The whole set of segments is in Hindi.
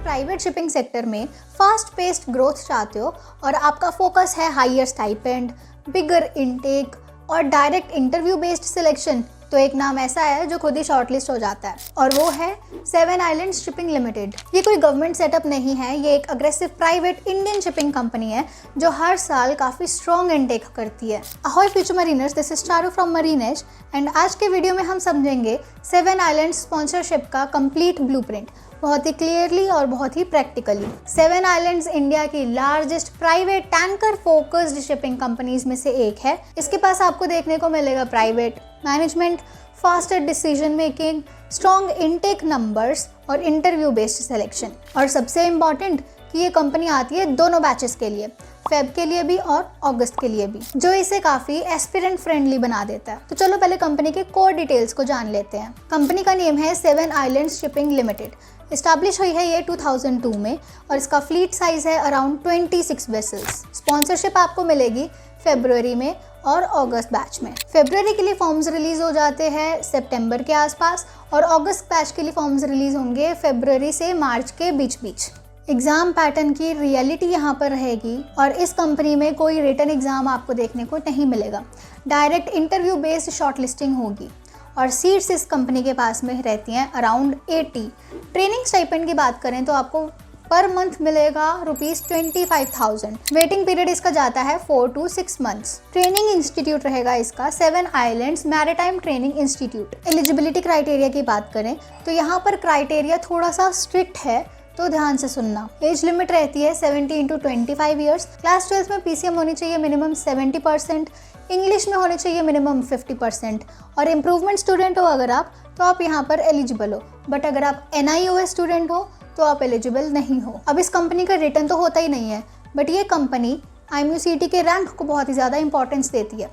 प्राइवेट शिपिंग सेक्टर में फास्ट पेस्ड ग्रोथ चाहते हो और आपका फोकस है हायर स्टाइपेंड, बिगर इनटेक और डायरेक्ट इंटरव्यू बेस्ड सिलेक्शन, तो एक नाम ऐसा है जो खुद ही शॉर्टलिस्ट हो जाता है और वो है सेवन आइलैंड्स शिपिंग लिमिटेड। ये कोई गवर्नमेंट सेटअप नहीं है, ये एक aggressive private Indian shipping company है जो हर साल काफ़ी स्ट्रॉन्ग इनटेक करती है। Ahoy future mariners, this is Charu from Marine Edge and आज के वीडियो में हम समझेंगे सेवन आइलैंड्स स्पॉन्सरशिप का कंप्लीट ब्लूप्रिंट बहुत ही क्लियरली और बहुत ही प्रैक्टिकली। सेवन आइलैंड्स इंडिया की largest private tanker focused shipping companies में से एक है। इसके पास आपको देखने को मिलेगा private management, faster decision making, strong intake numbers और इंटरव्यू बेस्ड सिलेक्शन। और सबसे इम्पॉर्टेंट कि ये कंपनी आती है दोनों बैचेस के लिए, फेब के लिए भी और अगस्त के लिए भी, जो इसे काफ़ी एस्पिरेंट फ्रेंडली बना देता है। तो चलो पहले कंपनी के कोर डिटेल्स को जान लेते हैं। कंपनी का नेम है seven islands shipping limited. Establish हुई है ये 2002 में और इसका फ्लीट साइज है अराउंड 26 वेसल्स। स्पॉन्सरशिप आपको मिलेगी फरवरी में और अगस्त बैच में। फरवरी के लिए फॉर्म्स रिलीज हो जाते हैं सितंबर के आसपास और अगस्त बैच के लिए फॉर्म्स रिलीज होंगे फरवरी से मार्च के बीच। एग्ज़ाम पैटर्न की रियलिटी यहाँ पर रहेगी और इस कंपनी में कोई रिटन एग्ज़ाम आपको देखने को नहीं मिलेगा। डायरेक्ट इंटरव्यू बेस्ड शॉर्टलिस्टिंग होगी और सीट्स इस कंपनी के पास में रहती हैं अराउंड 80। ट्रेनिंग स्टाइपेंड की बात करें तो आपको पर मंथ मिलेगा ₹25,000। वेटिंग पीरियड इसका जाता है 4 to 6 मंथ्स। ट्रेनिंग इंस्टीट्यूट रहेगा इसका seven islands maritime training institute. Eligibility criteria की बात करें तो यहाँ पर क्राइटेरिया थोड़ा सा स्ट्रिक्ट है, तो ध्यान से सुनना। एज लिमिट रहती है 70 into 25 ईयर्स। क्लास 12 में पीसीएम होनी चाहिए मिनिमम 70%, इंग्लिश में होनी चाहिए मिनिमम 50% और इम्प्रूवमेंट स्टूडेंट हो अगर आप तो आप यहाँ पर एलिजिबल हो, बट अगर आप NIOS स्टूडेंट हो तो आप एलिजिबल नहीं हो। अब इस कंपनी का रिटर्न तो होता ही नहीं है, बट ये कंपनी IMUCET के रैंक को बहुत ही ज़्यादा इंपॉर्टेंस देती है।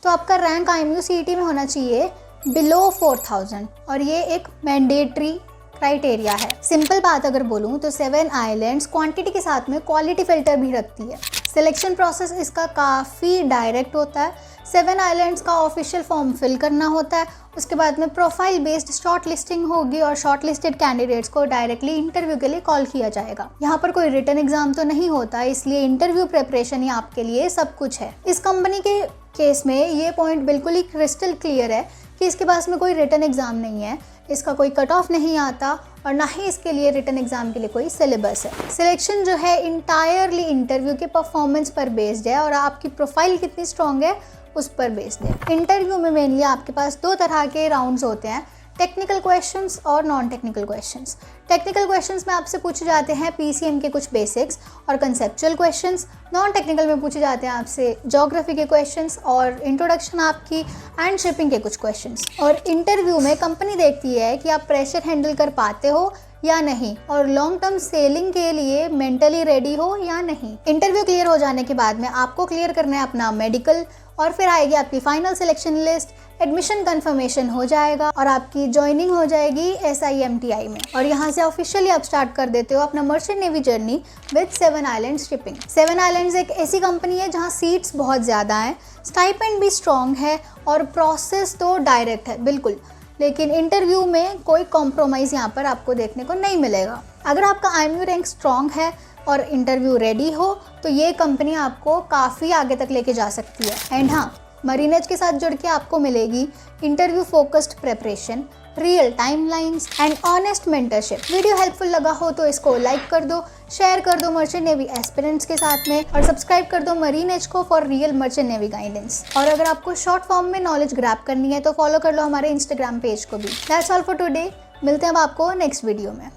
तो आपका रैंक IMUCET में होना चाहिए बिलो 4000 और ये एक मैंडेटरी क्राइटेरिया है। सिंपल बात अगर बोलूँ तो सेवन आइलैंड्स क्वांटिटी के साथ में क्वालिटी फिल्टर भी रखती है। सिलेक्शन प्रोसेस इसका काफ़ी डायरेक्ट होता है। सेवन आइलैंड्स का ऑफिशियल फॉर्म फिल करना होता है, उसके बाद में प्रोफाइल बेस्ड शॉर्ट लिस्टिंग होगी और शॉर्ट लिस्टेड कैंडिडेट्स को डायरेक्टली इंटरव्यू के लिए कॉल किया जाएगा। यहाँ पर कोई रिटन एग्जाम तो नहीं होता, इसलिए इंटरव्यू प्रिपरेशन ही आपके लिए सब कुछ है। इस कंपनी के केस में ये पॉइंट बिल्कुल ही क्रिस्टल क्लियर है कि इसके पास में कोई रिटन एग्जाम नहीं है, इसका कोई कट ऑफ नहीं आता और ना ही इसके लिए रिटन एग्जाम के लिए कोई सिलेबस है। सिलेक्शन जो है इंटायरली इंटरव्यू के परफॉर्मेंस पर बेस्ड है और आपकी प्रोफाइल कितनी स्ट्रॉन्ग है उस पर बेस्ड है। इंटरव्यू में मेनली आपके पास 2 तरह के राउंड्स होते हैं, टेक्निकल क्वेश्चंस और non technical questions. Technical questions में आपसे पूछे जाते हैं पीसीएम के कुछ बेसिक्स और कंसेप्चुअल क्वेश्चंस। नॉन टेक्निकल में पूछे जाते हैं आपसे ज्योग्राफी के क्वेश्चंस और इंट्रोडक्शन आपकी एंड शिपिंग के कुछ क्वेश्चंस। और इंटरव्यू में कंपनी देखती है कि आप प्रेशर हैंडल कर पाते हो या नहीं और लॉन्ग टर्म सेलिंग के लिए मेंटली रेडी हो या नहीं। इंटरव्यू क्लियर हो जाने के बाद में आपको क्लियर करना है अपना मेडिकल और फिर आएगी आपकी final selection list, admission confirmation हो जाएगा और आपकी ज्वाइनिंग हो जाएगी SIMTI में और यहाँ से ऑफिशियली आप स्टार्ट कर देते हो अपना merchant navy journey with seven islands shipping. Seven islands एक ऐसी कंपनी है जहाँ सीट्स बहुत ज़्यादा हैं, स्टाइपेंड भी स्ट्रॉन्ग है और प्रोसेस तो डायरेक्ट है बिल्कुल, लेकिन इंटरव्यू में कोई कॉम्प्रोमाइज़ यहाँ पर आपको देखने को नहीं मिलेगा। अगर आपका IMU रैंक स्ट्रॉन्ग है और इंटरव्यू रेडी हो तो ये कंपनी आपको काफ़ी आगे तक लेके जा सकती है। एंड हाँ, मरीन एज के साथ जुड़ के आपको मिलेगी interview focused preparation, real timelines and honest mentorship. Video helpful लगा हो तो इसको लाइक कर दो, शेयर कर दो मर्चेंट नेवी एस्पिरेंट्स के साथ में और सब्सक्राइब कर दो मरीन एज को for real merchant navy guidance. और अगर आपको शॉर्ट फॉर्म में नॉलेज ग्रैब करनी है तो फॉलो कर लो हमारे इंस्टाग्राम पेज को भी। That's all for today. मिलते हैं अब आपको नेक्स्ट वीडियो में।